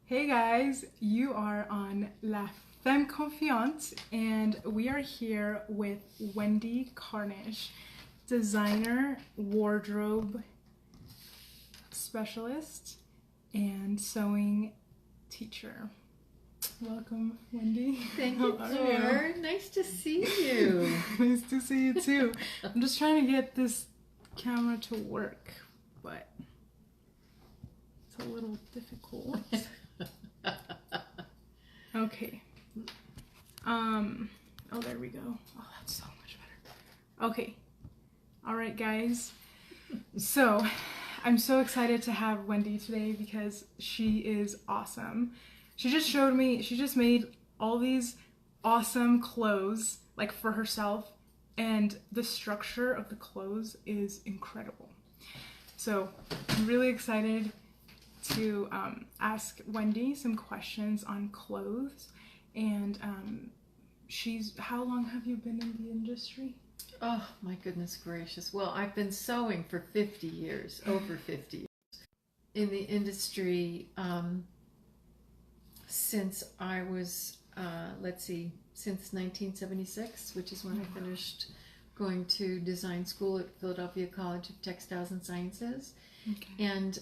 Hey guys, you are on La Femme Confiante, and we are here with Wendy Karnish, designer, wardrobe specialist, and sewing teacher. Welcome, Wendy. Thank you, Fleur. Nice to see you. Nice to see you too. I'm just trying to get this camera to work, but it's a little difficult. Okay. Oh, there we go. Oh, that's so much better. Okay. All right, guys. So, I'm so excited to have Wendy today because she is awesome. She just made all these awesome clothes, like for herself, and the structure of the clothes is incredible. So, I'm really excited to ask Wendy some questions on clothes, and how long have you been in the industry? Oh my goodness gracious. Well, I've been sewing for 50 years, over 50 years. In the industry since I was, since 1976, which is when I finished going to design school at Philadelphia College of Textiles and Sciences. Okay. And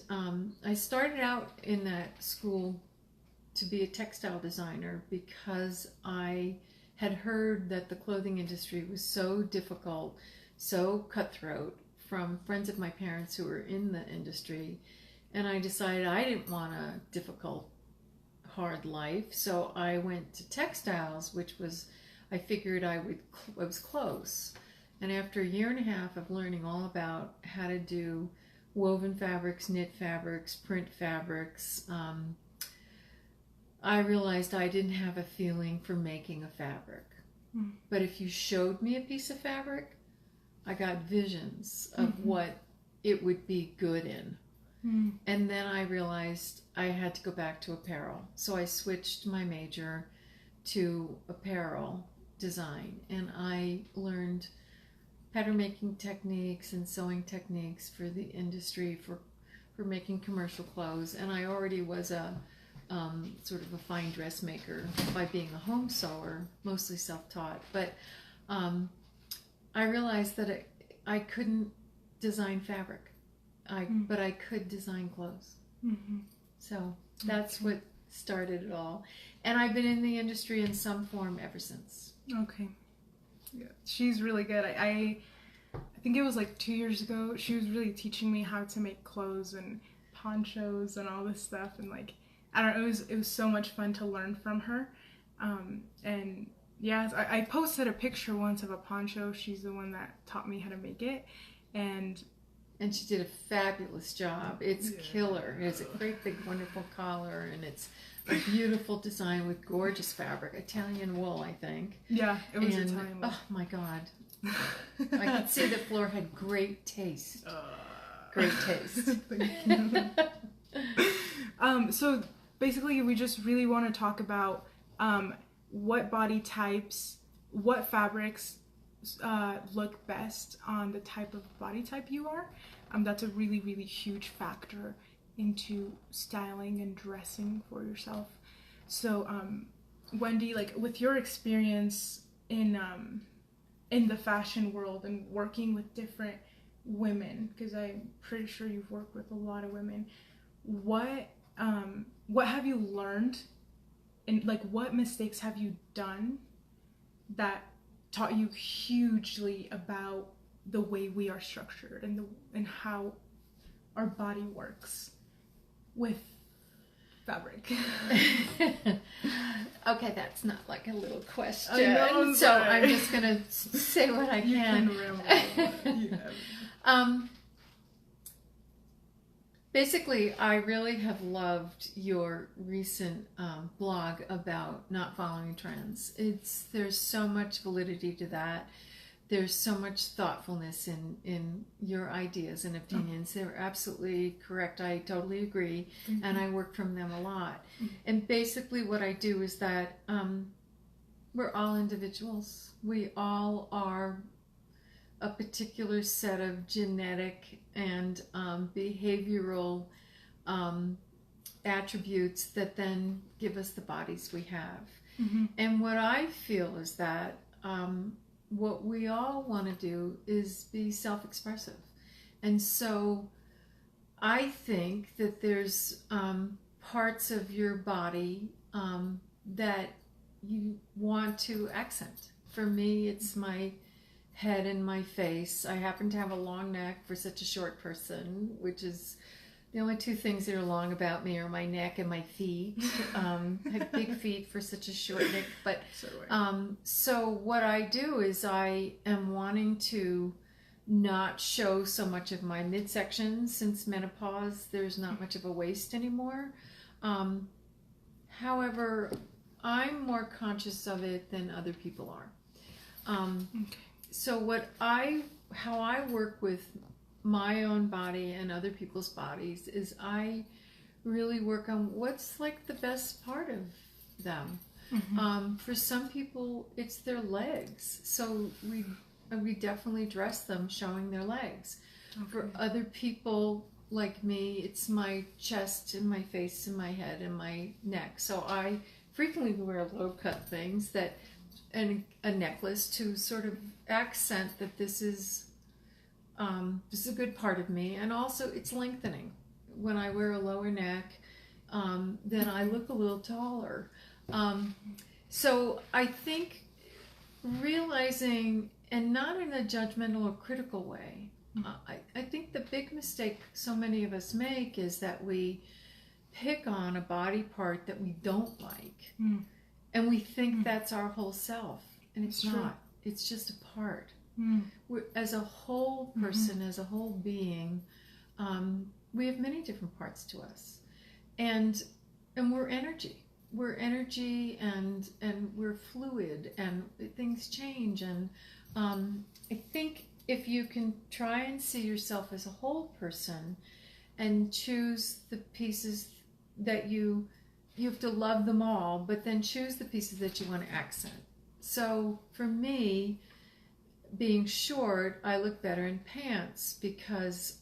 I started out in that school to be a textile designer because I had heard that the clothing industry was so difficult, so cutthroat, from friends of my parents who were in the industry. And I decided I didn't want a difficult, hard life. So I went to textiles, which was, I figured I was close. And after a year and a half of learning all about how to do woven fabrics, knit fabrics, print fabrics, I realized I didn't have a feeling for making a fabric. But if you showed me a piece of fabric, I got visions of what it would be good in. And then I realized I had to go back to apparel. So I switched my major to apparel design, and I learned pattern making techniques and sewing techniques for the industry for making commercial clothes. And I already was a sort of a fine dressmaker by being a home sewer, mostly self-taught. But I realized that I couldn't design fabric, but I could design clothes. So that's what started it all. And I've been in the industry in some form ever since. Okay. Yeah, she's really good. I think it was like 2 years ago. She was really teaching me how to make clothes and ponchos and all this stuff. And like, I don't know, it was so much fun to learn from her. And yeah, I posted a picture once of a poncho. She's the one that taught me how to make it. And she did a fabulous job. It's killer. It's a great big wonderful collar, and it's a beautiful design with gorgeous fabric. Italian wool, I think. Yeah, it was Italian wool. Oh my God. I could see that Fleur had great taste. Great taste. Thank you. So basically we just really want to talk about what body types, what fabrics look best on the type of body type you are. That's a really, really huge factor into styling and dressing for yourself. So Wendy, like with your experience in the fashion world and working with different women, because I'm pretty sure you've worked with a lot of women, what have you learned, and like what mistakes have you done that taught you hugely about the way we are structured and how our body works with fabric? Okay, that's not like a little question. I know, so I'm just gonna say what I can. Basically, I really have loved your recent blog about not following trends. There's so much validity to that. There's so much thoughtfulness in your ideas and opinions. They're absolutely correct. I totally agree. And I work from them a lot. And basically what I do is that we're all individuals. We all are a particular set of genetic and behavioral attributes that then give us the bodies we have. Mm-hmm. And what I feel is that what we all want to do is be self-expressive. And so I think that there's parts of your body that you want to accent. For me, it's my head and my face. I happen to have a long neck for such a short person, which is the only two things that are long about me are my neck and my feet. I have big feet for such a short neck. But so what I do is I am wanting to not show so much of my midsection. Since menopause, there's not much of a waist anymore. However, I'm more conscious of it than other people are. Okay. So how I work with my own body and other people's bodies is I really work on what's like the best part of them. Mm-hmm. For some people, it's their legs. So we definitely dress them showing their legs. Okay. For other people like me, it's my chest and my face and my head and my neck. So I frequently wear low-cut things and a necklace to sort of accent that this is a good part of me. And also it's lengthening. When I wear a lower neck, then I look a little taller. So I think realizing, and not in a judgmental or critical way, I think the big mistake so many of us make is that we pick on a body part that we don't like. And we think that's our whole self. And it's not. It's just a part. As a whole person, as a whole being, we have many different parts to us. And we're energy. We're energy and we're fluid and things change. And I think if you can try and see yourself as a whole person and choose the pieces that you have to love them all, but then choose the pieces that you want to accent. So for me, being short, I look better in pants because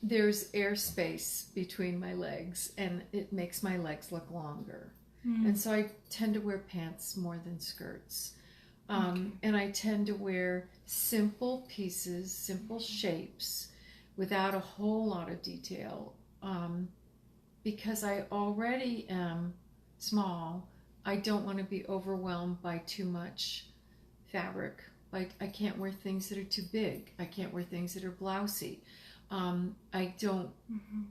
there's airspace between my legs and it makes my legs look longer. And so I tend to wear pants more than skirts. And I tend to wear simple pieces, simple shapes without a whole lot of detail. Because I already am small, I don't want to be overwhelmed by too much fabric. Like I can't wear things that are too big. I can't wear things that are blousy. I don't,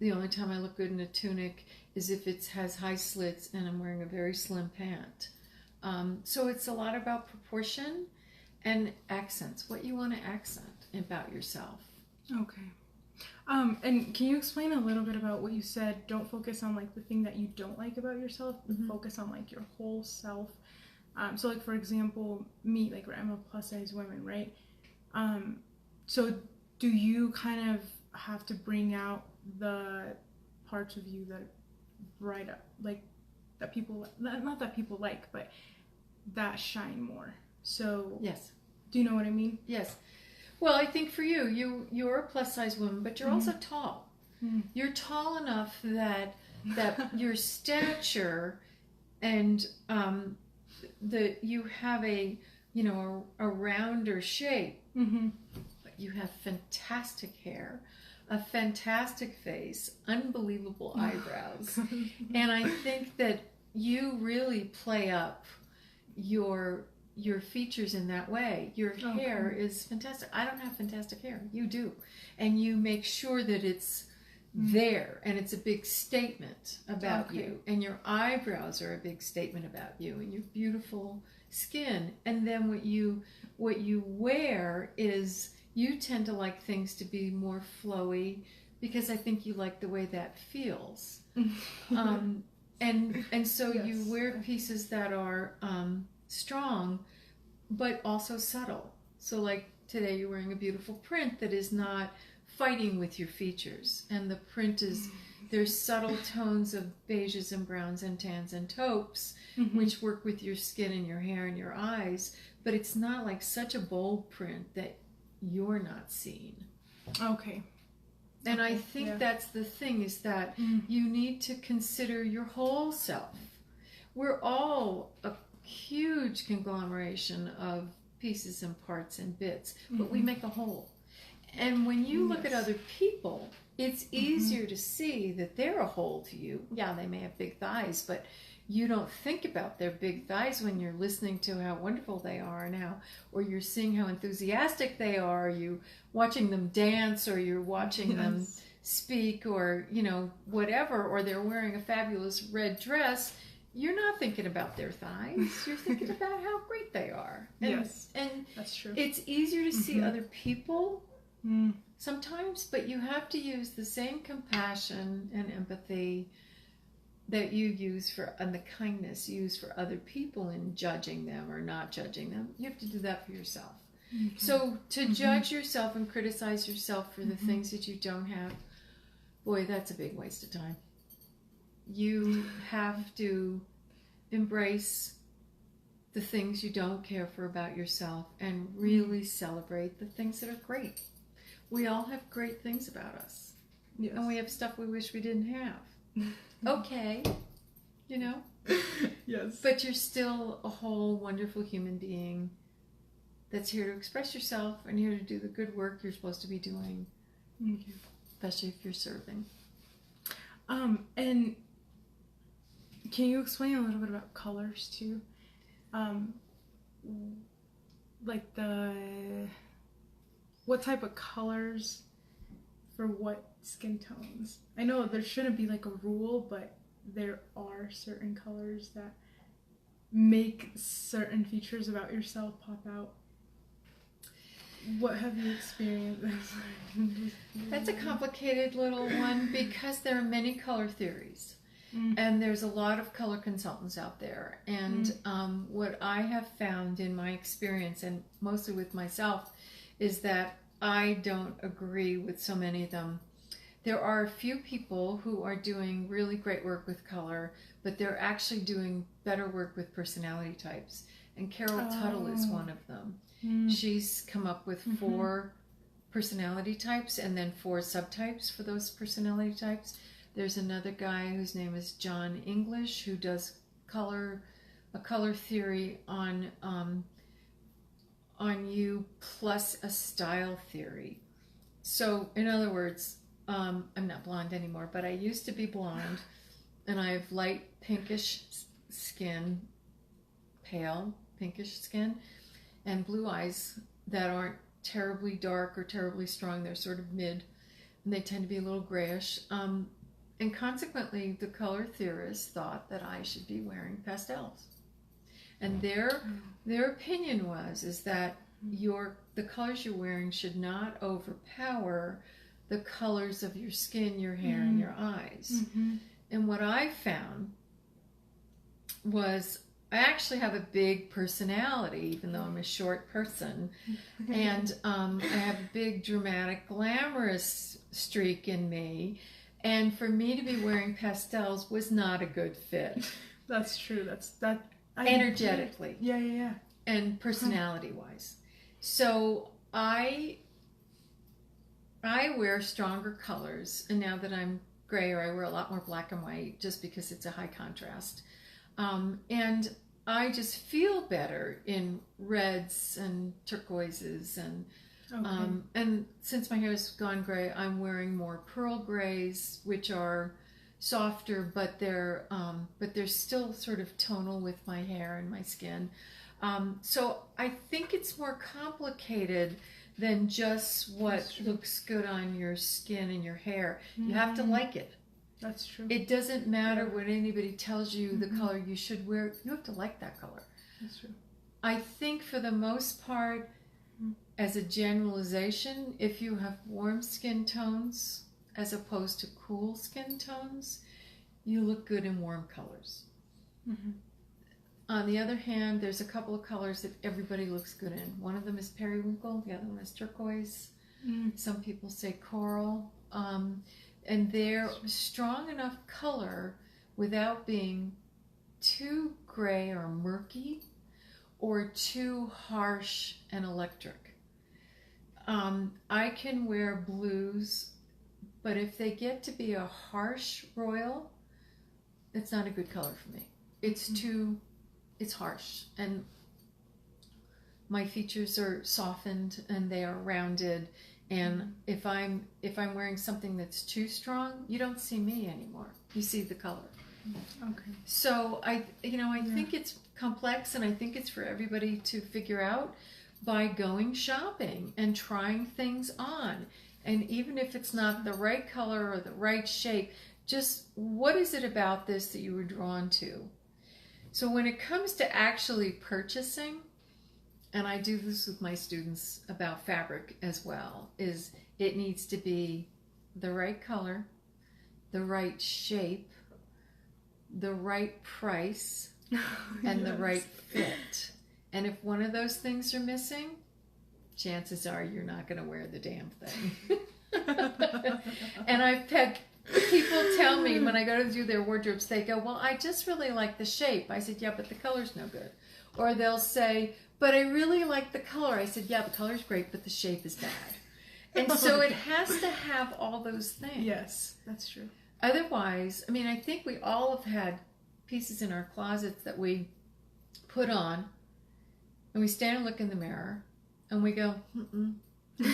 the only time I look good in a tunic is if it has high slits and I'm wearing a very slim pant. So it's a lot about proportion and accents, what you want to accent about yourself. Okay. And can you explain a little bit about what you said? Don't focus on like the thing that you don't like about yourself, but focus on like your whole self. So like for example, me, like I'm a plus size woman, right? So do you kind of have to bring out the parts of you that bright up, like that people, not that people like, but that shine more? So yes. Do you know what I mean? Yes. Well, I think for you're a plus size woman, but you're also tall. You're tall enough that your stature and you have a rounder shape, but you have fantastic hair, a fantastic face, unbelievable eyebrows, and I think that you really play up your features in that way. Your hair is fantastic. I don't have fantastic hair. You do. And you make sure that it's there and it's a big statement about you. And your eyebrows are a big statement about you and your beautiful skin. And then what you wear is, you tend to like things to be more flowy because I think you like the way that feels. And so you wear pieces that are strong, but also subtle. So like today you're wearing a beautiful print that is not fighting with your features. And the print is, there's subtle tones of beiges and browns and tans and taupes, which work with your skin and your hair and your eyes, but it's not like such a bold print that you're not seen. Okay. And I think that's the thing, is that you need to consider your whole self. We're all a huge conglomeration of pieces and parts and bits, but we make a whole. And when you look at other people, it's easier to see that they're a whole to you. Yeah, they may have big thighs, but you don't think about their big thighs when you're listening to how wonderful they are, and how, or you're seeing how enthusiastic they are, you watching them dance, or you're watching them speak, or, you know, whatever, or they're wearing a fabulous red dress. You're not thinking about their thighs. You're thinking about how great they are. And, and that's true. It's easier to see other people sometimes, but you have to use the same compassion and empathy that you use for, and the kindness you use for other people in judging them or not judging them. You have to do that for yourself. So to judge yourself and criticize yourself for the things that you don't have, boy, that's a big waste of time. You have to embrace the things you don't care for about yourself and really celebrate the things that are great. We all have great things about us. And we have stuff we wish we didn't have. Okay, you know? But you're still a whole wonderful human being that's here to express yourself and here to do the good work you're supposed to be doing, especially if you're serving. And can you explain a little bit about colors too? Like what type of colors for what skin tones? I know there shouldn't be like a rule, but there are certain colors that make certain features about yourself pop out. What have you experienced? That's a complicated little one, because there are many color theories. And there's a lot of color consultants out there. And what I have found in my experience, and mostly with myself, is that I don't agree with so many of them. There are a few people who are doing really great work with color, but they're actually doing better work with personality types. And Carol Tuttle is one of them. She's come up with 4 personality types and then 4 subtypes for those personality types. There's another guy whose name is John English, who does a color theory on you plus a style theory. So, in other words, I'm not blonde anymore, but I used to be blonde, and I have light pinkish skin, pale pinkish skin, and blue eyes that aren't terribly dark or terribly strong. They're sort of mid, and they tend to be a little grayish. And consequently, the color theorists thought that I should be wearing pastels. And their opinion is that the colors you're wearing should not overpower the colors of your skin, your hair, and your eyes. And what I found was I actually have a big personality, even though I'm a short person. And I have a big, dramatic, glamorous streak in me. And for me to be wearing pastels was not a good fit. That's true. Energetically. Yeah. And personality-wise. So I wear stronger colors, and now that I'm grayer, I wear a lot more black and white just because it's a high contrast. And I just feel better in reds and turquoises, and and since my hair has gone gray, I'm wearing more pearl grays, which are softer, but they're still sort of tonal with my hair and my skin. So I think it's more complicated than just what looks good on your skin and your hair. You have to like it. That's true. It doesn't matter what anybody tells you the color you should wear. You have to like that color. That's true. I think for the most part, as a generalization, if you have warm skin tones as opposed to cool skin tones, you look good in warm colors. On the other hand, there's a couple of colors that everybody looks good in. One of them is periwinkle, the other one is turquoise. Some people say coral. And they're strong enough color without being too gray or murky or too harsh and electric. I can wear blues But if they get to be a harsh royal, it's not a good color for me. It's it's harsh, and my features are softened and they are rounded. And if I'm wearing something that's too strong, you don't see me anymore. You see the color. Okay. So I think it's complex, and I think it's for everybody to figure out by going shopping and trying things on. And even if it's not the right color or the right shape, just what is it about this that you were drawn to? So when it comes to actually purchasing, and I do this with my students about fabric as well, is it needs to be the right color, the right shape, the right price, and the right fit. And if one of those things are missing, chances are you're not going to wear the damn thing. And I've had people tell me when I go to do their wardrobes, they go, well, I just really like the shape. I said, yeah, but the color's no good. Or they'll say, but I really like the color. I said, yeah, the color's great, but the shape is bad. And so it has to have all those things. Yes, that's true. Otherwise, I mean, I think we all have had pieces in our closets that we put on, and we stand and look in the mirror, and we go, and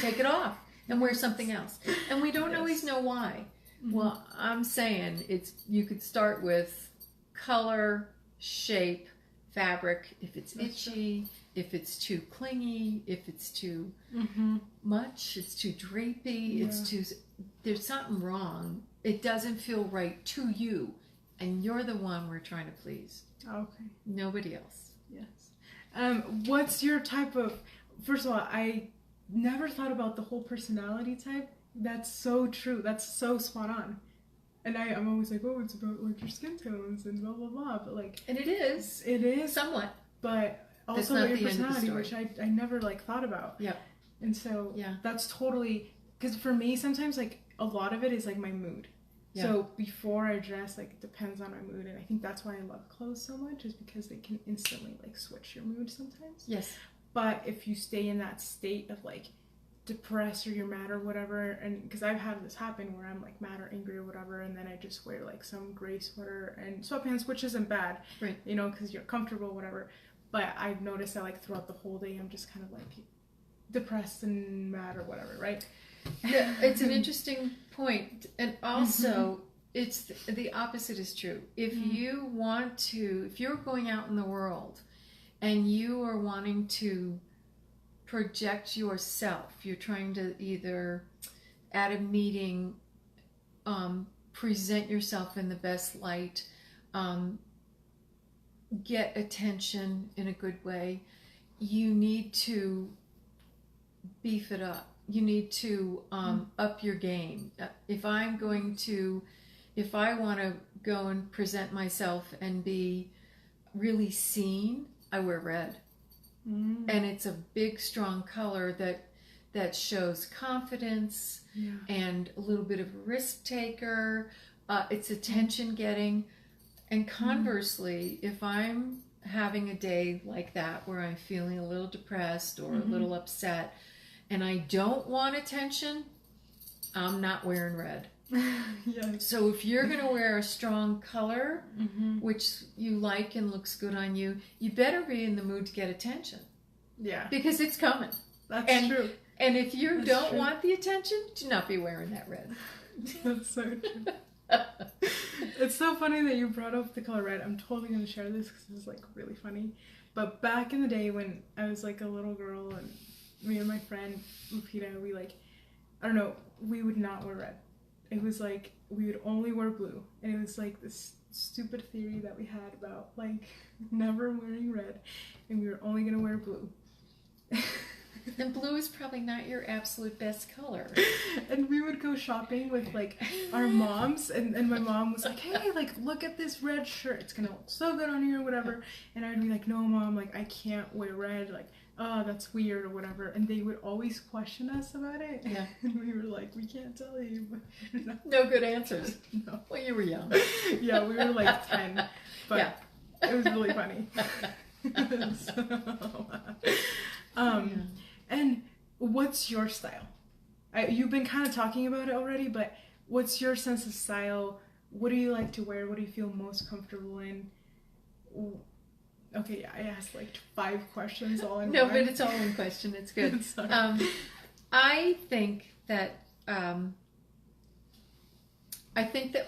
take it off and wear something else. And we don't always know why. Well, I'm saying you could start with color, shape, fabric, if it's itchy, if it's too clingy, if it's too much, it's too drapey, there's something wrong. It doesn't feel right to you, and you're the one we're trying to please. Okay. Nobody else. Yes. What's your type of, first of all, I never thought about the whole personality type. That's so true. That's so spot on. And I'm always like, oh, it's about like your skin tones and blah, blah, blah. But like, and it is. It is. Somewhat. But also about your personality, which I never like thought about. Yeah. And so that's totally, because for me, sometimes like a lot of it is like my mood. Yeah. So before I dress, like it depends on my mood. And I think that's why I love clothes so much, is because they can instantly like switch your mood sometimes. Yes. But if you stay in that state of like depressed or you're mad or whatever, and because I've had this happen where I'm like mad or angry or whatever, and then I just wear like some gray sweater and sweatpants, which isn't bad, right? You know, because you're comfortable, whatever. But I've noticed that like throughout the whole day, I'm just kind of like depressed and mad or whatever, right? Yeah, it's an interesting point, and also it's the opposite is true. If you want to, if you're going out in the world and you are wanting to project yourself, you're trying to either at a meeting present yourself in the best light, get attention in a good way, you need to beef it up. You need to up your game. If I want to go and present myself and be really seen, I wear red. And it's a big, strong color that shows confidence and a little bit of a risk taker. It's attention getting. And conversely, if I'm having a day like that where I'm feeling a little depressed or a little upset and I don't want attention, I'm not wearing red. Yes. So if you're going to wear a strong color, which you like and looks good on you, you better be in the mood to get attention. Yeah. Because it's coming. That's true. And if you don't want the attention, do not be wearing that red. That's so true. It's so funny that you brought up the color red. I'm totally going to share this because this is like really funny. But back in the day when I was like a little girl and me and my friend Lupita, we like, I don't know, we would not wear red. It was like we would only wear blue, and it was like this stupid theory that we had about like never wearing red, and we were only gonna wear blue. And blue is probably not your absolute best color. And we would go shopping with like our moms, and my mom was like, hey, like look at this red shirt, it's gonna look so good on you or whatever. And I'd be like, no mom, like I can't wear red, like oh, that's weird or whatever. And they would always question us about it. Yeah. And we were like, we can't tell you. No good answers. No. Well, you were young. Yeah, we were like 10. But it was really funny. And what's your style? You've been kind of talking about it already, but what's your sense of style? What do you like to wear? What do you feel most comfortable in? Okay, yeah, I asked like 5 questions all in No, one. but it's all in question. It's good. I think that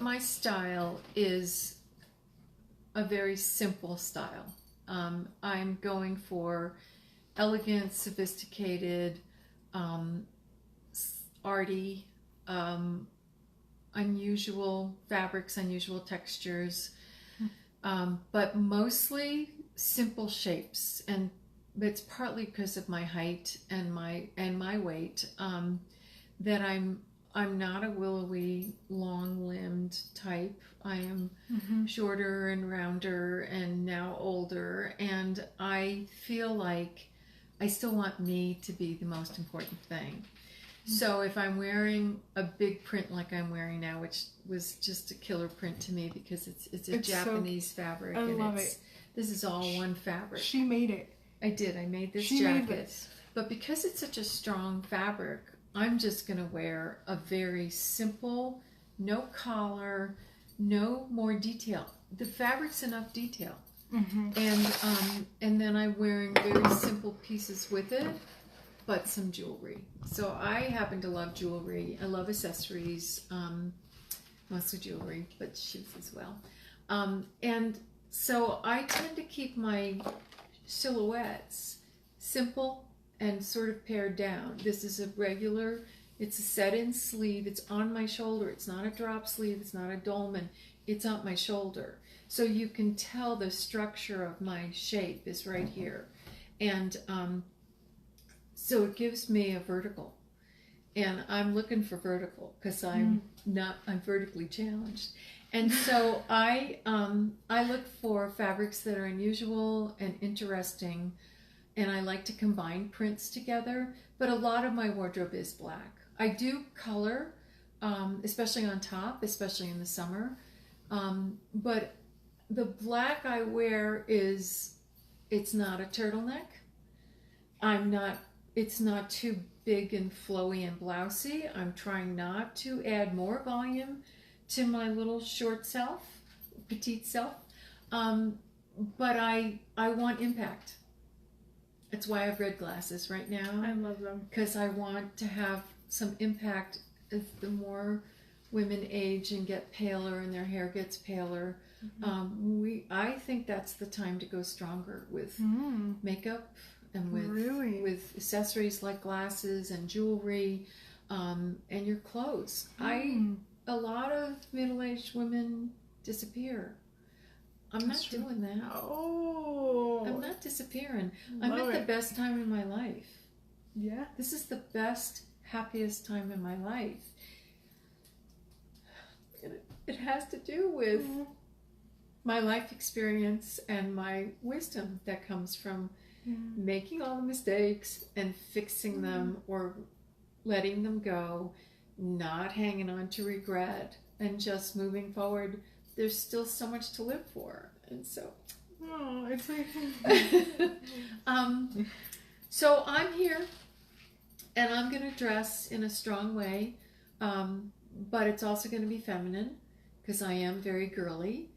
my style is a very simple style. I'm going for elegant, sophisticated, arty, unusual fabrics, unusual textures, but mostly simple shapes. And it's partly because of my height and my weight, that I'm not a willowy, long-limbed type. I am shorter and rounder and now older, and I feel like I still want me to be the most important thing. So if I'm wearing a big print like I'm wearing now, which was just a killer print to me because it's a Japanese fabric, I and love it. This is all one fabric. She made it. I did. I made this jacket. But because it's such a strong fabric, I'm just going to wear a very simple, no collar, no more detail. The fabric's enough detail. And then I'm wearing very simple pieces with it, but some jewelry. So I happen to love jewelry. I love accessories, mostly jewelry, but shoes as well. And so I tend to keep my silhouettes simple and sort of pared down. This is a regular, it's a set-in sleeve. It's on my shoulder. It's not a drop sleeve. It's not a dolman. It's on my shoulder. So you can tell the structure of my shape is right here. And so it gives me a vertical. And I'm looking for vertical because I'm vertically challenged. And so I look for fabrics that are unusual and interesting, and I like to combine prints together, but a lot of my wardrobe is black. I do color, especially on top, especially in the summer, but the black I wear it's not a turtleneck. It's not too big and flowy and blousy. I'm trying not to add more volume to my little short self, petite self, but I want impact. That's why I have red glasses right now. I love them. Because I want to have some impact. As the more women age and get paler and their hair gets paler, I think that's the time to go stronger with makeup and with accessories like glasses and jewelry, and your clothes. A lot of middle-aged women disappear. I'm not doing that. Oh. I'm not disappearing. I'm at the best time in my life. Yeah. This is the best, happiest time in my life. It has to do with my life experience and my wisdom that comes from making all the mistakes and fixing them or letting them go, not hanging on to regret, and just moving forward. There's still so much to live for. And so it's like so I'm here and I'm going to dress in a strong way, but it's also going to be feminine because I am very girly.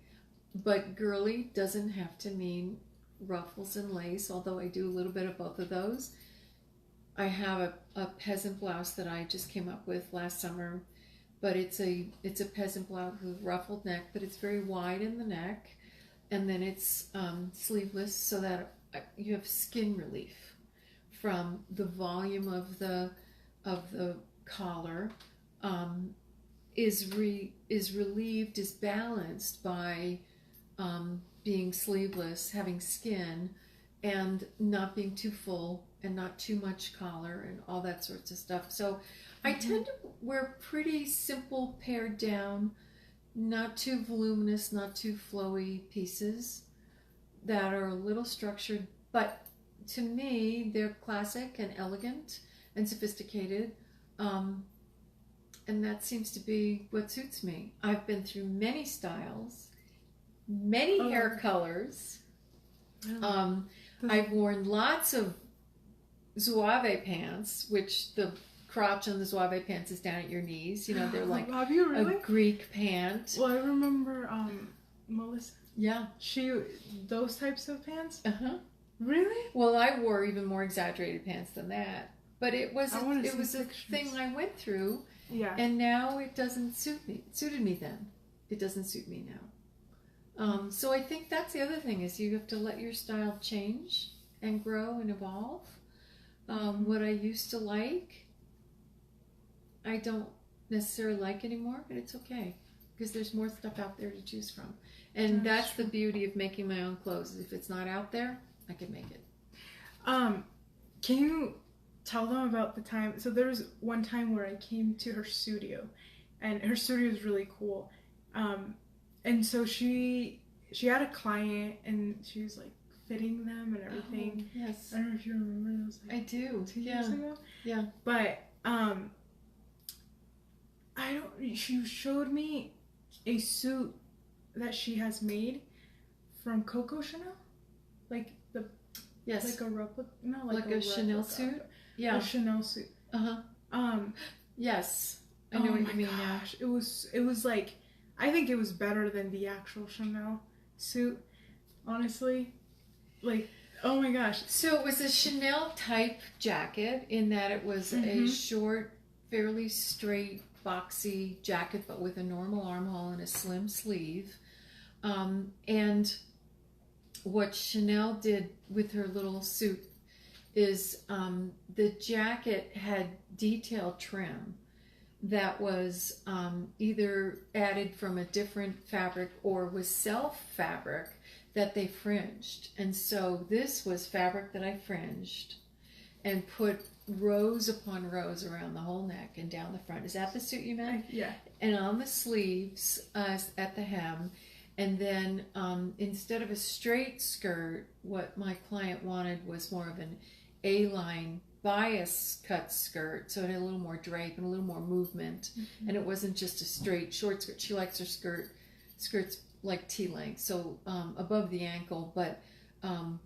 But girly doesn't have to mean ruffles and lace, although I do a little bit of both of those. I have a peasant blouse that I just came up with last summer, but it's a peasant blouse with a ruffled neck, but it's very wide in the neck, and then it's sleeveless so that you have skin relief from the volume of the collar, is relieved, is balanced by being sleeveless, having skin, and not being too full and not too much collar and all that sorts of stuff. So I tend to wear pretty simple, pared down, not too voluminous, not too flowy pieces that are a little structured, but to me they're classic and elegant and sophisticated, and that seems to be what suits me. I've been through many styles, many hair colors. I've worn lots of zouave pants, which the crotch on the Zouave pants is down at your knees. You know, they're like Have you really? a Greek pant. Well, I remember Melissa. Yeah. Those types of pants? Uh-huh. Really? Well, I wore even more exaggerated pants than that. But it was a thing I went through. Yeah. And now it doesn't suit me. It suited me then. It doesn't suit me now. So I think that's the other thing is you have to let your style change and grow and evolve. What I used to like, I don't necessarily like anymore, but it's okay because there's more stuff out there to choose from. And that's the beauty of making my own clothes. If it's not out there, I can make it. Can you tell them about the time? So there was one time where I came to her studio, and her studio is really cool. And so she had a client, and she was like fitting them and everything. Oh, yes. I don't know if you remember. That was like I do. 2 years ago. Yeah. But she showed me a suit that she has made from Coco Chanel, like the like a replica, no, like a Chanel suit. Yeah, a Chanel suit. Yes, I know what you mean now. It was like, I think it was better than the actual Chanel suit, honestly. Like, oh my gosh. So it was a Chanel type jacket in that it was a short, fairly straight, boxy jacket, but with a normal armhole and a slim sleeve. And what Chanel did with her little suit is the jacket had detail trim that was either added from a different fabric or was self fabric that they fringed. And so this was fabric that I fringed and put rows upon rows around the whole neck and down the front. Is that the suit you meant? Yeah. And on the sleeves at the hem. And then instead of a straight skirt, what my client wanted was more of an A-line bias cut skirt. So it had a little more drape and a little more movement. And it wasn't just a straight short skirt. She likes her skirts like T-length, so above the ankle, but a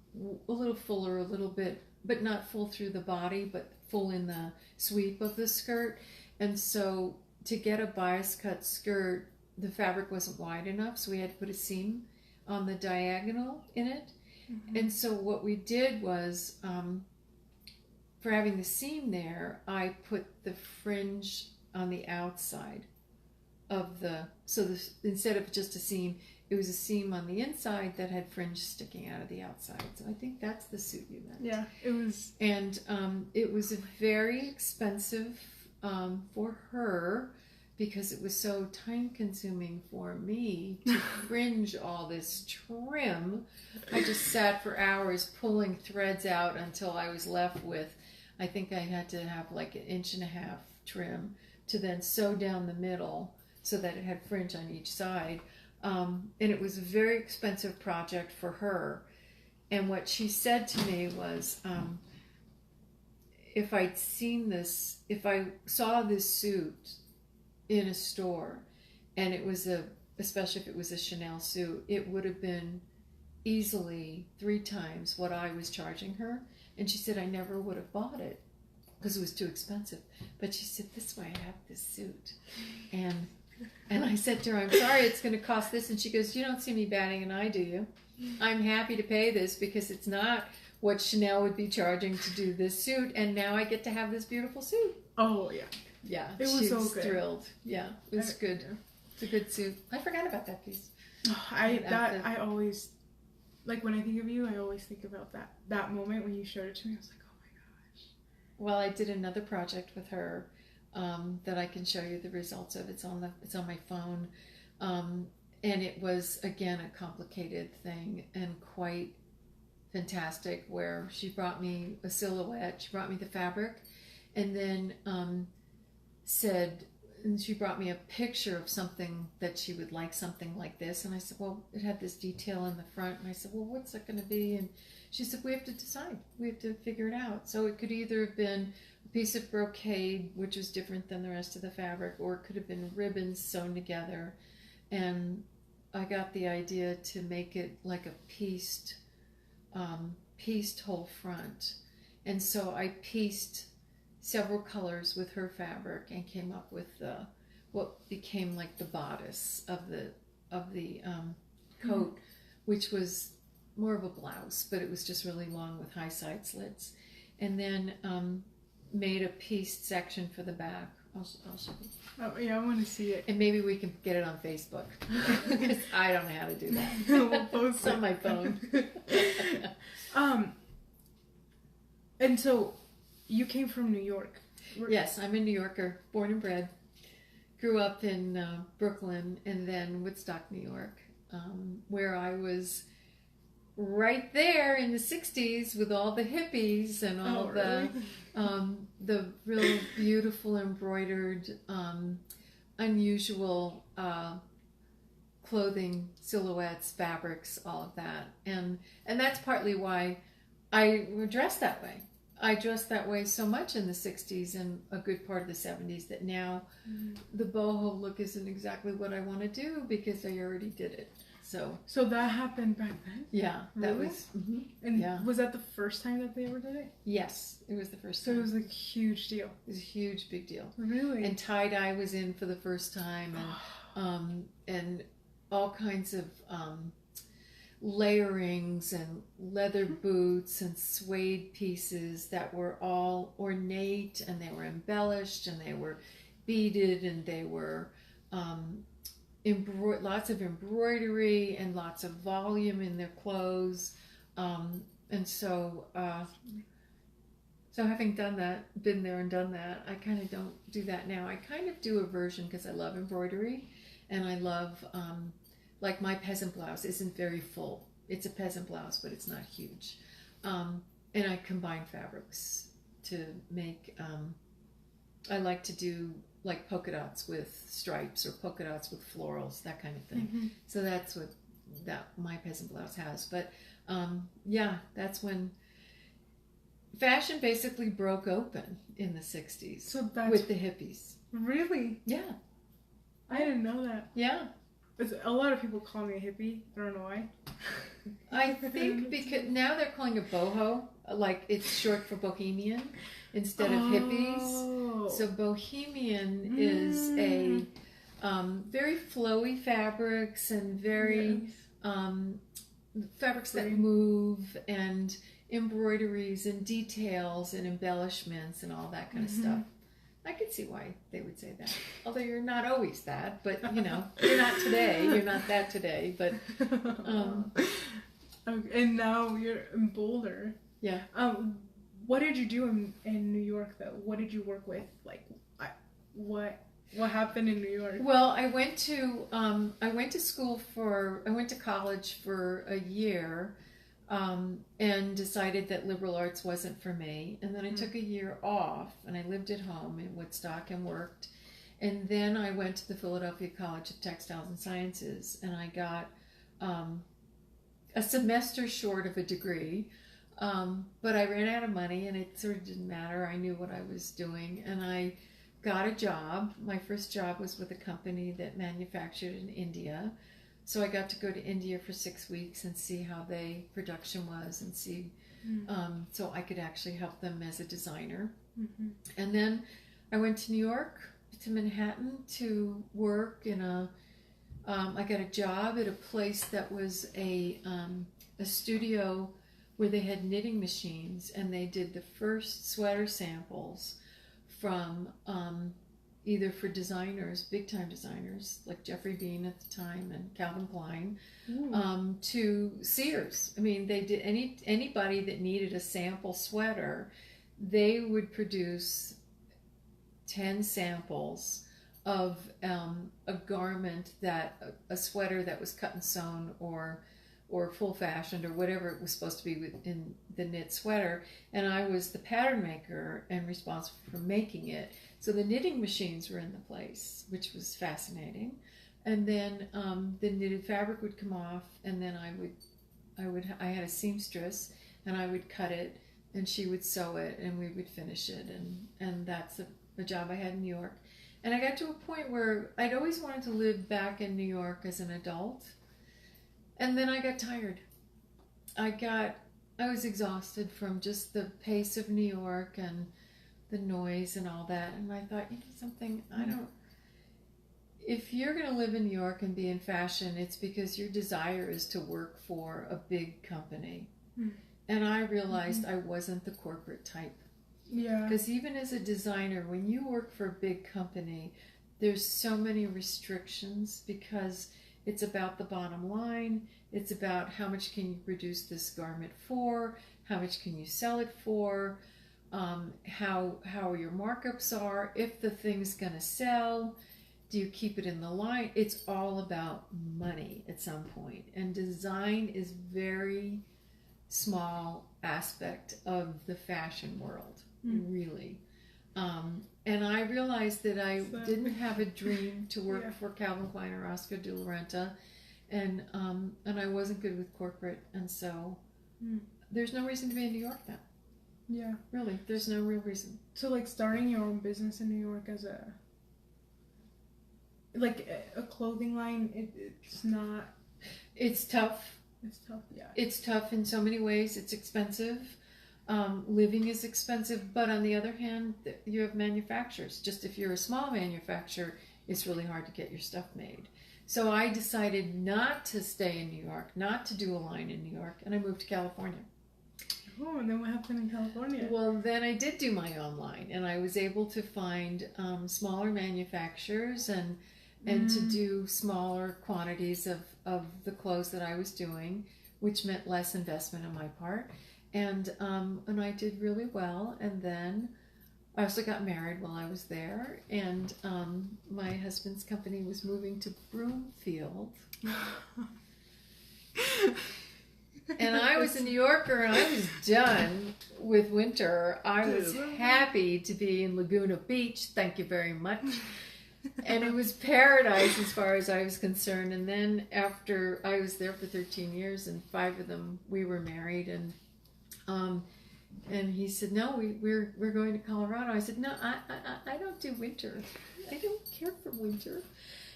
little fuller, a little bit, but not full through the body, but full in the sweep of the skirt. And so to get a bias cut skirt, the fabric wasn't wide enough, so we had to put a seam on the diagonal in it. And so what we did was, for having the seam there, I put the fringe on the outside of instead of just a seam, it was a seam on the inside that had fringe sticking out of the outside. So I think that's the suit you meant. Yeah, it was. And it was very expensive for her because it was so time consuming for me to fringe all this trim. I just sat for hours pulling threads out until I was left with, I think I had to have like 1.5 inches trim to then sew down the middle so that it had fringe on each side. And it was a very expensive project for her. And what she said to me was, if I saw this suit in a store, and it was especially if it was a Chanel suit, it would have been easily 3 times what I was charging her. And she said, I never would have bought it because it was too expensive. But she said, this way I have this suit. And I said to her, I'm sorry it's going to cost this. And she goes, you don't see me batting an eye, do you? I'm happy to pay this because it's not what Chanel would be charging to do this suit. And now I get to have this beautiful suit. Oh, yeah. Yeah. It was so good. Thrilled. Yeah, it was good. Yeah. It's a good suit. I forgot about that piece. I always, like when I think of you, I always think about that moment when you showed it to me. I was like, oh my gosh. Well, I did another project with her that I can show you the results of. It's on my phone, and it was again a complicated thing and quite fantastic. Where she brought me a silhouette, she brought me the fabric, and then she brought me a picture of something that she would like, something like this. And I said, well, it had this detail in the front. And I said, well, what's that going to be? And she said, we have to decide. We have to figure it out. So it could either have been a piece of brocade, which was different than the rest of the fabric, or it could have been ribbons sewn together. And I got the idea to make it like a pieced whole front. And so I pieced several colors with her fabric and came up with what became like the bodice of the coat, which was more of a blouse, but it was just really long with high side slits, and then made a pieced section for the back. I'll show you. Oh yeah, I want to see it. And maybe we can get it on Facebook because I don't know how to do that. We'll post It's on my phone. And so you came from New York. Yes, I'm a New Yorker, born and bred. Grew up in Brooklyn and then Woodstock, New York, where I was right there in the 60s with all the hippies and all the real beautiful embroidered, unusual clothing, silhouettes, fabrics, all of that. And that's partly why I dressed that way. I dressed that way so much in the 60s and a good part of the 70s that now the boho look isn't exactly what I want to do because I already did it. So that happened back then? Yeah, that really? was. And was that the first time that they ever did it? Yes, it was the first time. So it was like a huge deal. It was a huge, big deal. Really? And tie-dye was in for the first time, and all kinds of layerings and leather boots and suede pieces that were all ornate, and they were embellished, and they were beaded, and they were lots of embroidery and lots of volume in their clothes, and so having done that, been there and done that, I kind of don't do that now. I kind of do a version because I love embroidery, and I love like my peasant blouse isn't very full. It's a peasant blouse, but it's not huge, and I combine fabrics to make. I like to do like polka dots with stripes or polka dots with florals, that kind of thing. So that's what my peasant blouse has. But yeah, that's when fashion basically broke open in the 60s. So that's with the hippies. Really? Yeah. I didn't know that. Yeah. A lot of people call me a hippie. I don't know why. I think because now they're calling it boho, like it's short for bohemian instead of hippies. So bohemian is a very flowy fabrics and very fabrics that move, and embroideries and details and embellishments and all that kind of stuff. I could see why they would say that. Although you're not always that, but you know, you're not today. You're not that today, but and now you're in Boulder. Yeah. What did you do in New York though? What did you work with? Like, what happened in New York? Well, I went to college for a year, and decided that liberal arts wasn't for me. And then I took a year off, and I lived at home in Woodstock and worked. And then I went to the Philadelphia College of Textiles and Sciences, and I got a semester short of a degree. But I ran out of money, and it sort of didn't matter. I knew what I was doing, and I got a job. My first job was with a company that manufactured in India. So I got to go to India for 6 weeks and see how production was, and see, so I could actually help them as a designer. And then I went to New York, to Manhattan, to work in I got a job at a place that was a studio where they had knitting machines, and they did the first sweater samples from either for designers, big time designers like Jeffrey Bean at the time and Calvin Klein, to Sears. I mean, they did anybody that needed a sample sweater, they would produce 10 samples of a garment, a sweater that was cut and sewn or full fashioned or whatever it was supposed to be within the knit sweater, and I was the pattern maker and responsible for making it. So the knitting machines were in the place, which was fascinating. And then the knitted fabric would come off, and then I had a seamstress, and I would cut it, and she would sew it, and we would finish it, and that's a job I had in New York. And I got to a point where I'd always wanted to live back in New York as an adult. And then I got tired. I was exhausted from just the pace of New York and the noise and all that. And I thought, you know something, if you're going to live in New York and be in fashion, it's because your desire is to work for a big company. And I realized I wasn't the corporate type. Yeah. Because even as a designer, when you work for a big company, there's so many restrictions because it's about the bottom line. It's about how much can you produce this garment for, how much can you sell it for, how your markups are, if the thing's going to sell. Do you keep it in the line? It's all about money at some point. And design is very small aspect of the fashion world, really. And I realized that I didn't have a dream to work for Calvin Klein or Oscar de la Renta, and I wasn't good with corporate, and so there's no reason to be in New York now. Yeah. Really, there's no real reason. So like starting your own business in New York as a clothing line, it's not... It's tough. It's tough, yeah. It's tough in so many ways. It's expensive. Living is expensive, but on the other hand, you have manufacturers. Just if you're a small manufacturer, it's really hard to get your stuff made. So I decided not to stay in New York, not to do a line in New York, and I moved to California. Oh, and then what happened in California? Well, then I did do my own line, and I was able to find smaller manufacturers and to do smaller quantities of the clothes that I was doing, which meant less investment on my part. And I did really well. And then I also got married while I was there. And my husband's company was moving to Broomfield. And I was a New Yorker, and I was done with winter. I was happy to be in Laguna Beach. Thank you very much. And it was paradise as far as I was concerned. And then after I was there for 13 years, and 5 of them we were married, and he said, "No, we're going to Colorado." I said, "No, I don't do winter. I don't care for winter."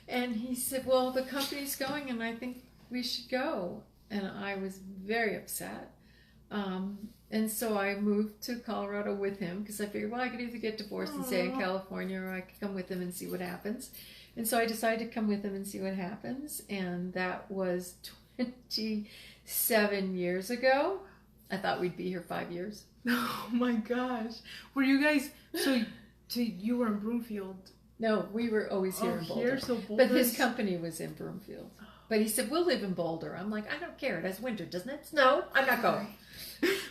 And he said, "Well, the company's going, and I think we should go." And I was very upset. And so I moved to Colorado with him because I figured, well, I could either get divorced and stay in California, or I could come with him and see what happens. And so I decided to come with him and see what happens. And that was 27 years ago. I thought we'd be here 5 years. Oh my gosh. Were you guys, so you were in Broomfield? No, we were always here in Boulder. So but his company was in Broomfield. But he said, we'll live in Boulder. I'm like, I don't care. It has winter, doesn't it? No, I'm not going.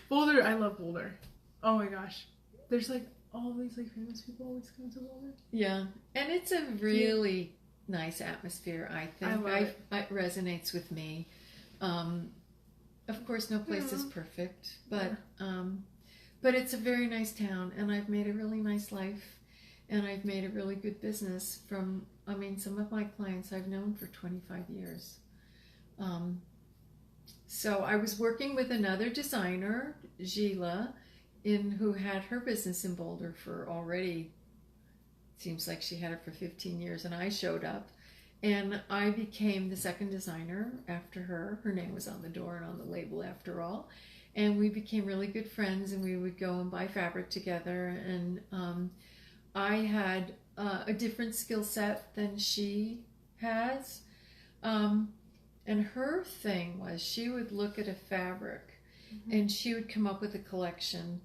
Boulder, I love Boulder. Oh my gosh. There's like all these like famous people always come to Boulder. Yeah. And it's a really nice atmosphere, I think. I love it. It resonates with me. Of course, no place is perfect, but it's a very nice town, and I've made a really nice life, and I've made a really good business from, some of my clients I've known for 25 years. So I was working with another designer, Gila, who had her business in Boulder for already, seems like she had it for 15 years, and I showed up. And I became the second designer after her. Her name was on the door and on the label after all. And we became really good friends, and we would go and buy fabric together. And I had a different skill set than she has. And her thing was she would look at a fabric and she would come up with a collection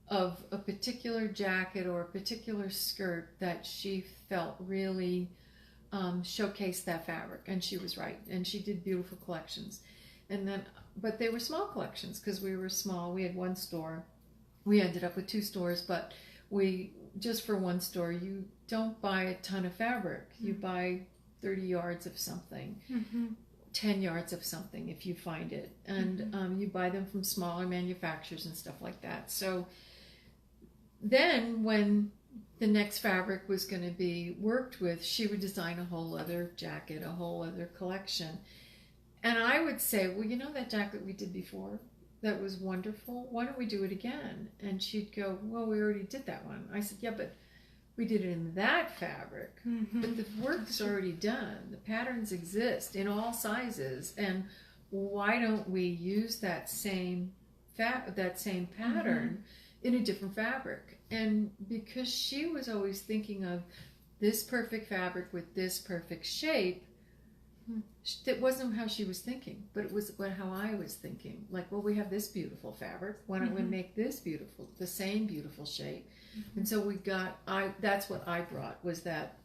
of a particular jacket or a particular skirt that she felt really showcased that fabric. And she was right. And she did beautiful collections. And then, but they were small collections because we were small. We had one store. We ended up with 2 stores, but just for one store, you don't buy a ton of fabric. You buy 30 yards of something, 10 yards of something if you find it. And you buy them from smaller manufacturers and stuff like that. So then when the next fabric was going to be worked with, she would design a whole other jacket, a whole other collection. And I would say, well, you know that jacket we did before? That was wonderful. Why don't we do it again? And she'd go, well, we already did that one. I said, yeah, but we did it in that fabric. But the work's already done. The patterns exist in all sizes. And why don't we use that same pattern in a different fabric. And because she was always thinking of this perfect fabric with this perfect shape, that wasn't how she was thinking, but it was how I was thinking. Like, well, we have this beautiful fabric. Why don't we make this beautiful, the same beautiful shape? And so that's what I brought, was that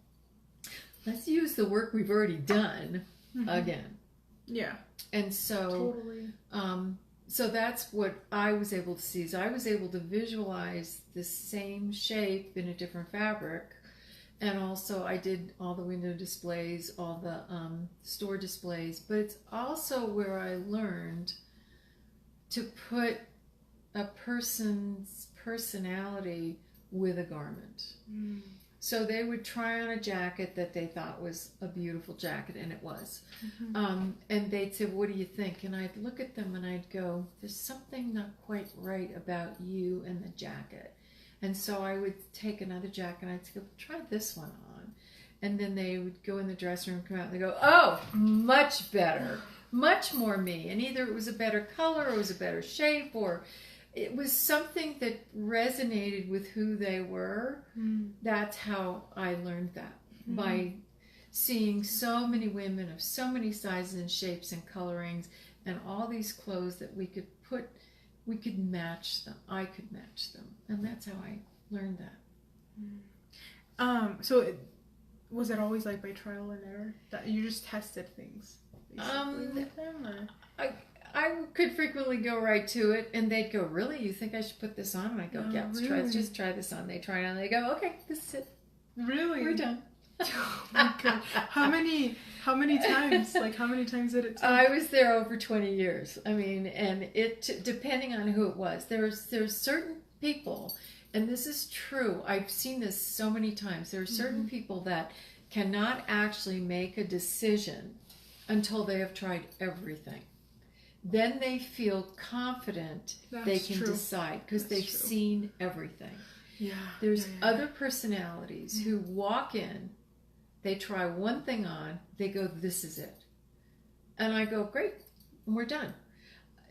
let's use the work we've already done again. Yeah. And so, totally. So that's what I was able to see. Is I was able to visualize the same shape in a different fabric. And also I did all the window displays, all the store displays, but it's also where I learned to put a person's personality with a garment. So they would try on a jacket that they thought was a beautiful jacket, and it was. And they'd say, what do you think? And I'd look at them and I'd go, there's something not quite right about you and the jacket. And so I would take another jacket and I'd say, try this one on. And then they would go in the dressing room, come out, and they go, oh, much better, much more me. And either it was a better color, or it was a better shape, or it was something that resonated with who they were. That's how I learned that, by seeing so many women of so many sizes and shapes and colorings, and all these clothes that we could put. We could match them. I could match them. And that's how I learned that. So was it always like by trial and error? That you just tested things with them, or? I could frequently go right to it, and they'd go, really? You think I should put this on? And I go, yeah, let's just try this on. They try it on. They go, okay, this is it. Really? We're done. Oh my God. How many times? Like, how many times did it take? I was there over 20 years. I mean, and it, depending on who it was, there's certain people, and this is true, I've seen this so many times, there are certain people that cannot actually make a decision until they have tried everything. Then they feel confident they can decide, because they've seen everything. Yeah. There's other personalities who walk in, they try one thing on, they go, this is it. And I go, great, and we're done.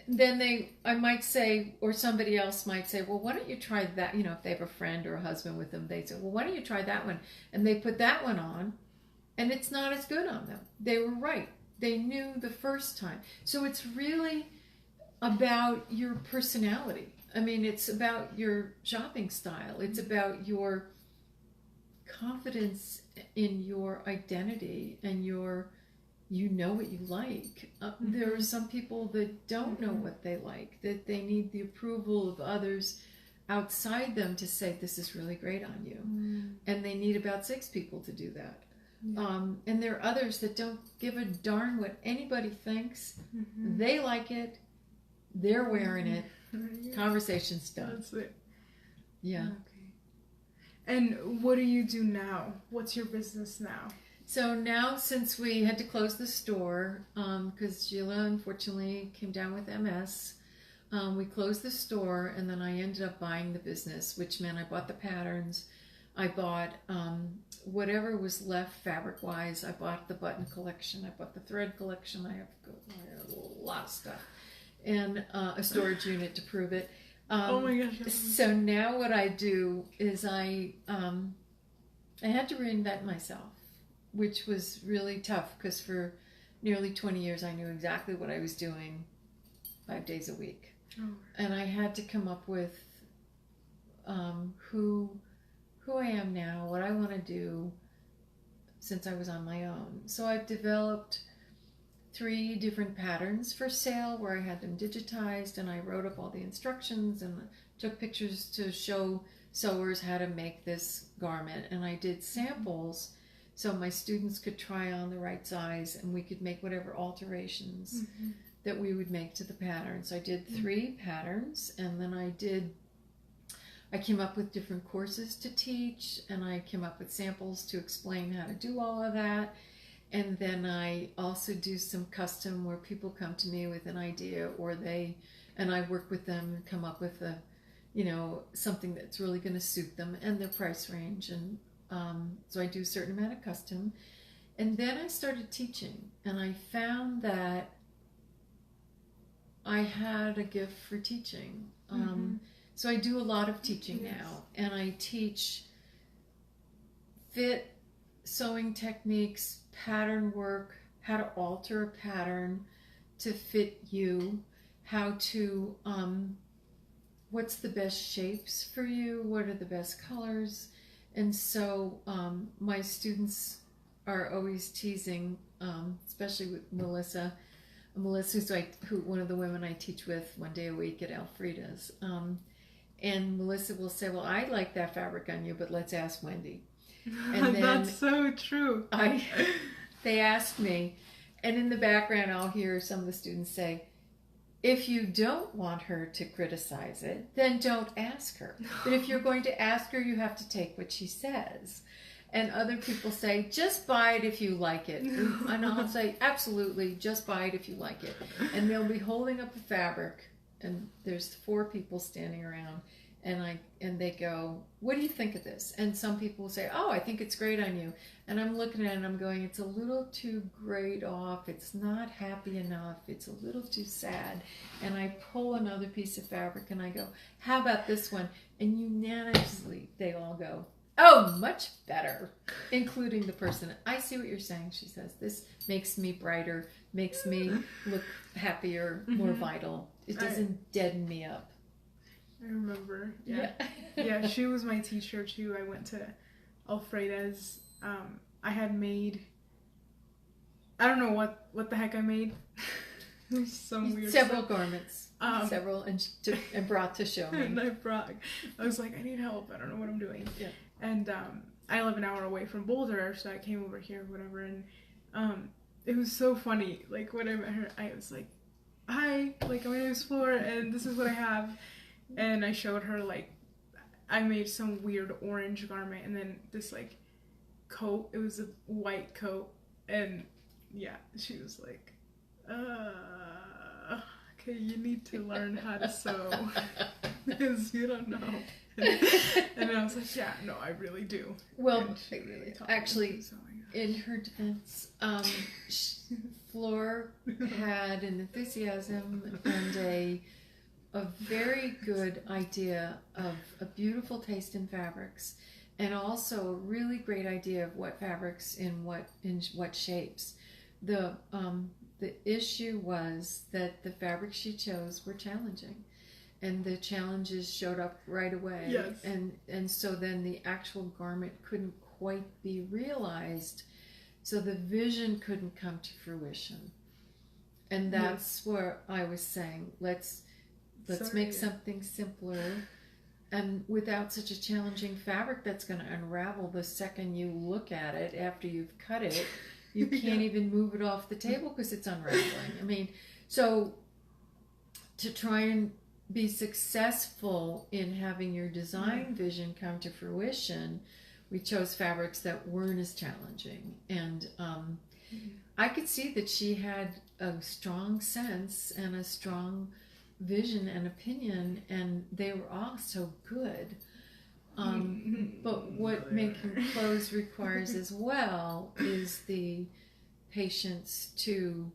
Then I might say, or somebody else might say, well, why don't you try that? You know, if they have a friend or a husband with them, they say, well, why don't you try that one? And they put that one on, and it's not as good on them. They were right. They knew the first time. So it's really about your personality. I mean, it's about your shopping style. It's about your confidence in your identity and you know what you like. There are some people that don't know what they like, that they need the approval of others outside them to say, this is really great on you. And they need about 6 people to do that. And there are others that don't give a darn what anybody thinks. They like it. They're wearing it. Conversation's done. That's it. Yeah. Okay. And what do you do now? What's your business now? So now, since we had to close the store, because Sheila unfortunately came down with MS, we closed the store, and then I ended up buying the business, which meant I bought the patterns. I bought whatever was left fabric-wise. I bought the button collection. I bought the thread collection. I have a lot of stuff. And a storage unit to prove it. Oh my gosh. So now what I do is I had to reinvent myself, which was really tough, because for nearly 20 years I knew exactly what I was doing 5 days a week. And I had to come up with who I am now, what I want to do, since I was on my own. So I've developed 3 different patterns for sale where I had them digitized, and I wrote up all the instructions and took pictures to show sewers how to make this garment. And I did samples so my students could try on the right size, and we could make whatever alterations that we would make to the pattern. So I did 3 patterns, and then I came up with different courses to teach, and I came up with samples to explain how to do all of that. And then I also do some custom where people come to me with an idea, and I work with them and come up with something that's really going to suit them and their price range. And so I do a certain amount of custom. And then I started teaching, and I found that I had a gift for teaching. So I do a lot of teaching now, and I teach fit, sewing techniques, pattern work, how to alter a pattern to fit you, how to, what's the best shapes for you, what are the best colors. And so my students are always teasing, especially with Melissa, who one of the women I teach with one day a week at Alfreda's. And Melissa will say, well, I like that fabric on you, but let's ask Wendy. And then that's so true. They asked me, and in the background I'll hear some of the students say, if you don't want her to criticize it, then don't ask her. But if you're going to ask her, you have to take what she says. And other people say, just buy it if you like it. And I'll say, absolutely, just buy it if you like it. And they'll be holding up a fabric, and there's 4 people standing around, and they go, what do you think of this? And some people will say, oh, I think it's great on you. And I'm looking at it and I'm going, it's a little too grayed off. It's not happy enough. It's a little too sad. And I pull another piece of fabric and I go, how about this one? And unanimously, they all go, oh, much better, including the person. I see what you're saying, she says. This makes me brighter, makes me look happier, more vital. It doesn't deaden me up. I remember. Yeah. Yeah, she was my teacher too. I went to Alfreda's. I had made, I don't know what the heck I made. It was some weird several stuff. Garments. Several and brought to show me. And I was like, I need help. I don't know what I'm doing. Yeah. And I live an hour away from Boulder, so I came over here, whatever. And it was so funny. Like when I met her, I was like, hi, like my name is Flora, and this is what I have. And I showed her, like, I made some weird orange garment, and then this, like, coat. It was a white coat, and, yeah, she was like, okay, you need to learn how to sew, because you don't know. And I was like, yeah, no, I really do. Well, really actually, in her defense, Fleur had an enthusiasm and a very good idea of a beautiful taste in fabrics, and also a really great idea of what fabrics in what shapes. The issue was that the fabrics she chose were challenging, and the challenges showed up right away. Yes. And so then the actual garment couldn't quite be realized, so the vision couldn't come to fruition. And that's where I was saying, let's make something simpler, and without such a challenging fabric that's going to unravel the second you look at it after you've cut it. You can't even move it off the table because it's unraveling. I mean, so to try and be successful in having your design vision come to fruition, we chose fabrics that weren't as challenging. And I could see that she had a strong sense and a strong vision and opinion, and they were all so good. But what making clothes requires as well is the patience to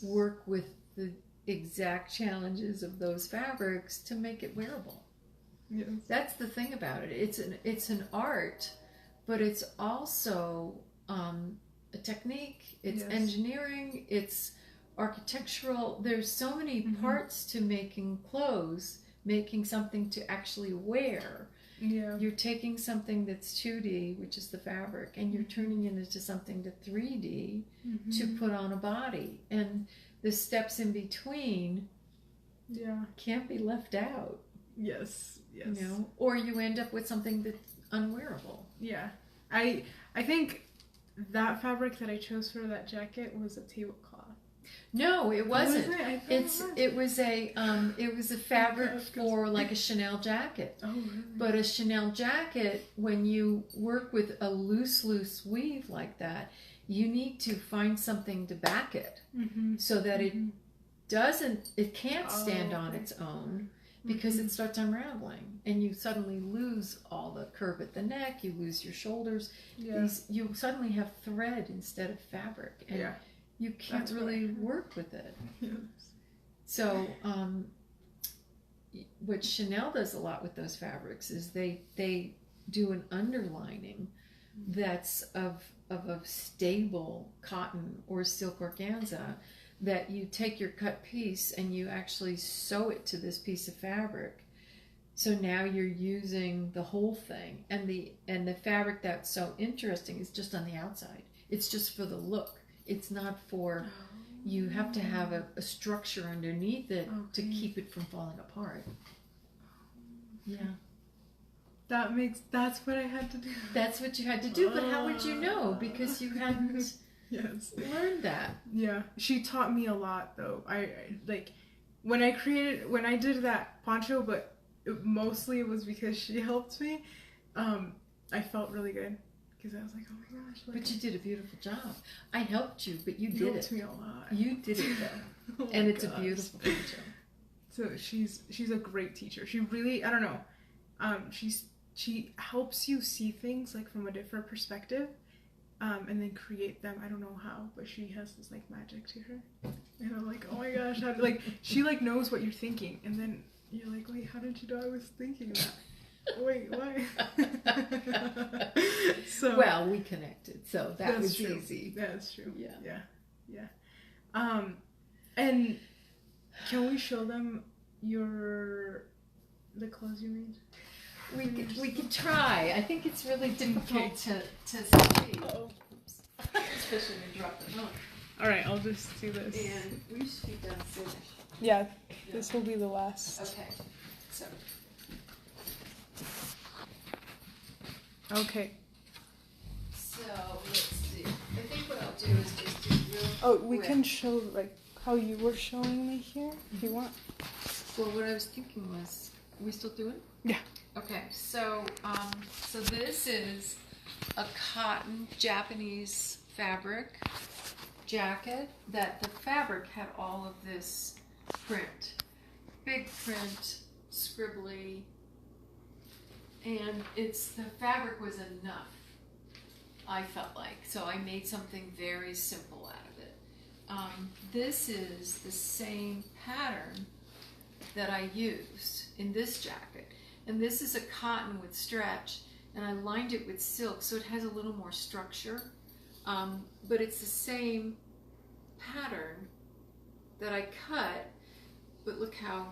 work with the exact challenges of those fabrics to make it wearable. Yes. That's the thing about it. It's an art, but it's also a technique. It's engineering. It's architectural. There's so many parts to making clothes, making something to actually wear. Yeah. You're taking something that's 2D, which is the fabric, and you're turning it into something to 3D to put on a body. And the steps in between can't be left out. Yes. Yes. You know, or you end up with something that's unwearable. Yeah. I think that fabric that I chose for that jacket was a tablecloth. No, it wasn't. Was it? It was a fabric for like a Chanel jacket. Oh, really? But a Chanel jacket, when you work with a loose weave like that, you need to find something to back it so that it can't stand on its own, because it starts unraveling and you suddenly lose all the curve at the neck, you lose your shoulders. You suddenly have thread instead of fabric, and you can't really work with it. Yes. So what Chanel does a lot with those fabrics is they do an underlining that's of a stable cotton or silk organza, that you take your cut piece and you actually sew it to this piece of fabric. So now you're using the whole thing, and the fabric that's so interesting is just on the outside. It's just for the look. It's not for, you have to have a structure underneath it to keep it from falling apart. Yeah. That's what I had to do. That's what you had to do, but how would you know? Because you hadn't learned that. Yeah. She taught me a lot though. I like, when I did that poncho, but mostly it was because she helped me, I felt really good. Because I was like, oh my gosh. Like, but you did a beautiful job. I helped you, but you did it. Helped me a lot. You did it though. And it's a beautiful poncho. So she's a great teacher. She really, I don't know, she helps you see things like from a different perspective, and then create them. I don't know how, but she has this like magic to her. And I'm like, oh my gosh, like she like knows what you're thinking, and then you're like, wait, how did you know I was thinking that? Wait, why? So well, we connected, so that was true. Easy. That's true. Yeah. And can we show them the clothes you made? We could try. I think it's really difficult to see. Uh-oh. Especially when you drop the phone. All right, I'll just do this. And we should be done soon. Yeah, this will be the last. Okay. So. Okay. So let's see. I think what I'll do is just do real Oh, we quick. can show like how you were showing me here if you want. Well, what I was thinking was, are we still doing? Yeah. Okay. So this is a cotton Japanese fabric jacket that the fabric had all of this print, big print, scribbly. And the fabric was enough, I felt like. So I made something very simple out of it. This is the same pattern that I used in this jacket. And this is a cotton with stretch, and I lined it with silk, so it has a little more structure. But it's the same pattern that I cut, but look how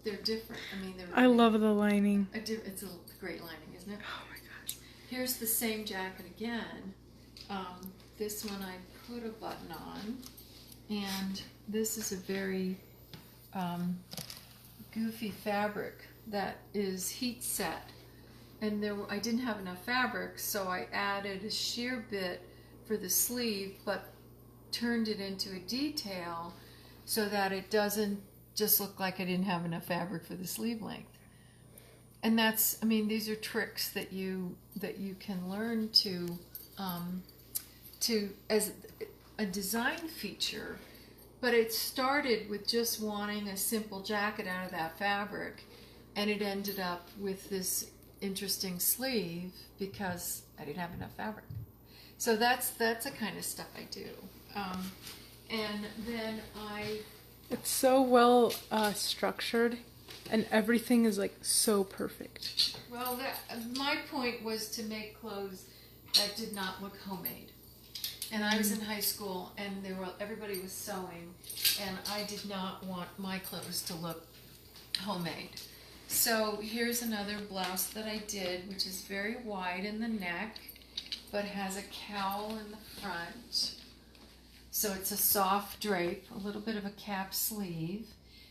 they're different. I mean, I love the lining. It's a great lining, isn't it? Oh my gosh. Here's the same jacket again. This one I put a button on, and this is a very goofy fabric that is heat set. And I didn't have enough fabric, so I added a sheer bit for the sleeve, but turned it into a detail so that it doesn't just look like I didn't have enough fabric for the sleeve length. And that's, I mean, these are tricks that you can learn to as a design feature. But it started with just wanting a simple jacket out of that fabric, and it ended up with this interesting sleeve because I didn't have enough fabric. So that's the kind of stuff I do. And then It's so well structured, and everything is like so perfect. Well, my point was to make clothes that did not look homemade. And I was in high school, and everybody was sewing, and I did not want my clothes to look homemade. So here's another blouse that I did, which is very wide in the neck, but has a cowl in the front. So it's a soft drape, a little bit of a cap sleeve.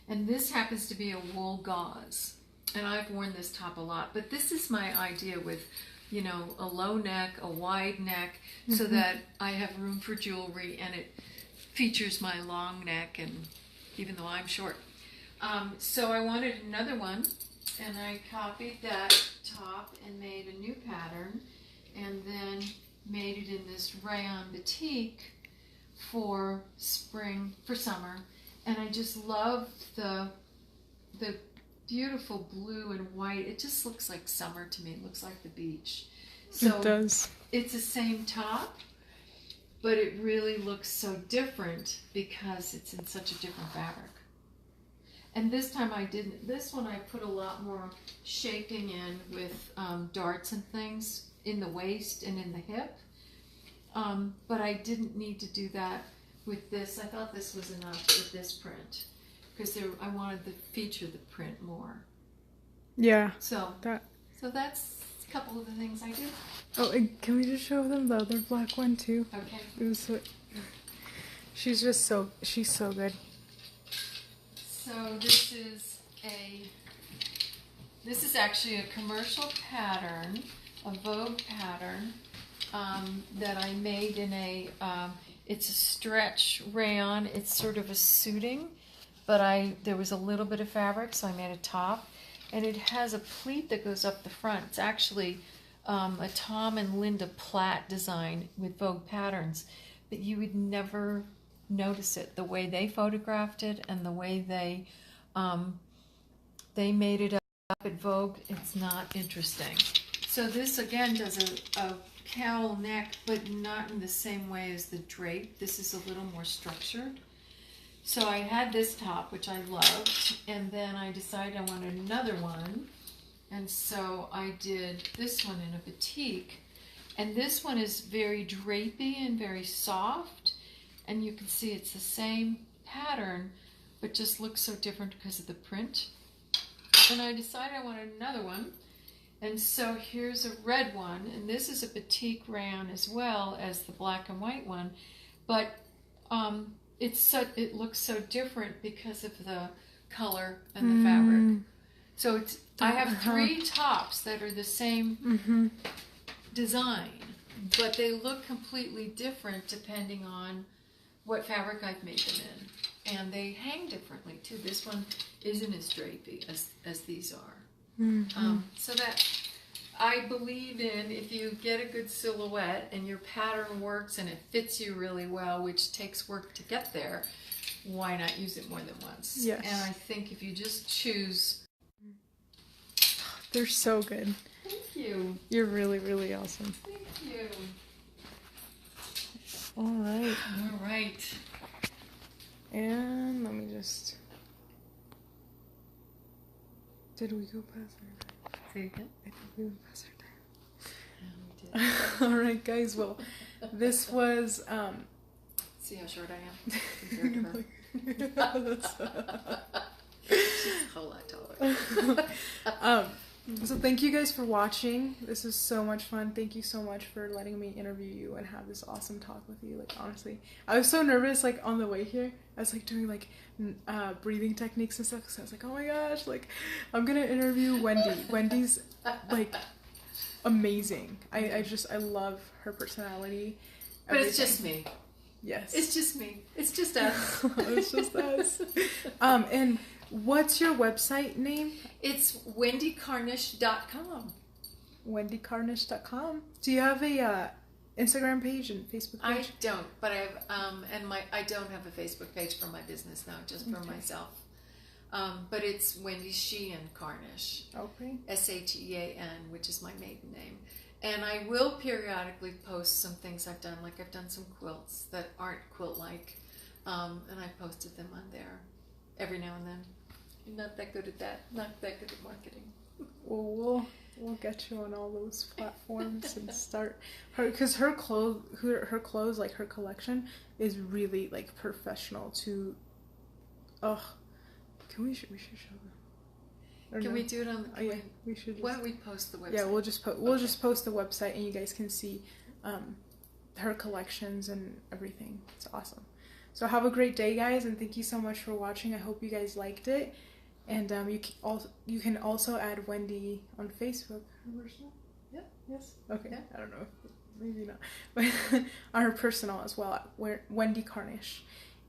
And this happens to be a wool gauze. And I've worn this top a lot. But this is my idea with, you know, a low neck, a wide neck, so that I have room for jewelry, and it features my long neck, and even though I'm short. So I wanted another one, and I copied that top and made a new pattern, and then made it in this rayon batik for summer. And I just loved the beautiful blue and white. It just looks like summer to me. It looks like the beach. So it does. It's the same top, but it really looks so different because it's in such a different fabric. And this time I didn't. This one I put a lot more shaping in with darts and things in the waist and in the hip. But I didn't need to do that with this. I thought this was enough with this print because I wanted to feature the print more. Yeah. So that's a couple of the things I do. Oh, and can we just show them the other black one too? Okay. It was she's so good. So this is actually a commercial pattern, a Vogue pattern that I made in it's a stretch rayon. It's sort of a suiting, but there was a little bit of fabric, so I made a top, and it has a pleat that goes up the front. It's actually a Tom and Linda Platt design with Vogue patterns, but you would never notice it the way they photographed it and the way they made it up at Vogue. It's not interesting. So this again does a cowl neck, but not in the same way as the drape. This is a little more structured. So I had this top, which I loved, and then I decided I wanted another one, and so I did this one in a batik, and this one is very drapey and very soft, and you can see it's the same pattern, but just looks so different because of the print. And I decided I wanted another one, and so here's a red one, and this is a batik rayon as well as the black and white one, but it looks so different because of the color and the fabric. So I have three tops that are the same design, but they look completely different depending on what fabric I've made them in, and they hang differently too. This one isn't as drapey as these are. So that I believe in, if you get a good silhouette and your pattern works and it fits you really well, which takes work to get there, why not use it more than once? Yes. And I think if you just choose... They're so good. Thank you. You're really, really awesome. Thank you. All right. All right. And let me just... Did we go past our time? Say again? I think we went past our time. Yeah, we did. All right, guys. Well, this was... See how short I am compared to her? She's a whole lot taller. So thank you guys for watching. This is so much fun. Thank you so much for letting me interview you and have this awesome talk with you. Like, honestly, I was so nervous, like, on the way here. I was, like, doing, like, breathing techniques and stuff. So I was like, oh my gosh, like, I'm gonna interview Wendy. Wendy's, like, amazing. I love her personality. But it's just me. Yes. It's just me. It's just us. It's just us. And what's your website name? It's wendykarnish.com. wendykarnish.com. Do you have a Instagram page and Facebook page? I don't, but I have I don't have a Facebook page for my business now, just for myself. But it's Wendy Sheehan Karnish. Okay. S-H-E-A-N, which is my maiden name. And I will periodically post some things I've done, like I've done some quilts that aren't quilt-like, and I posted them on there every now and then. I'm not that good at that. Not that good at marketing. Well, we'll get you on all those platforms and start her, because her clothes, like her collection, is really like professional. We should show them. Can we do it on the... Yeah, we should. Why don't we post the website? Yeah, we'll just post the website, and you guys can see her collections and everything. It's awesome. So have a great day, guys, and thank you so much for watching. I hope you guys liked it, and you can also add Wendy on Facebook. Her personal? Yeah. Yes. Okay. Yeah. I don't know. Maybe not, but on her personal as well, Wendy Karnish,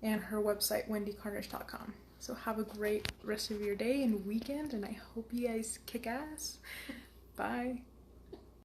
and her website wendykarnish.com. So have a great rest of your day and weekend, and I hope you guys kick ass. Bye.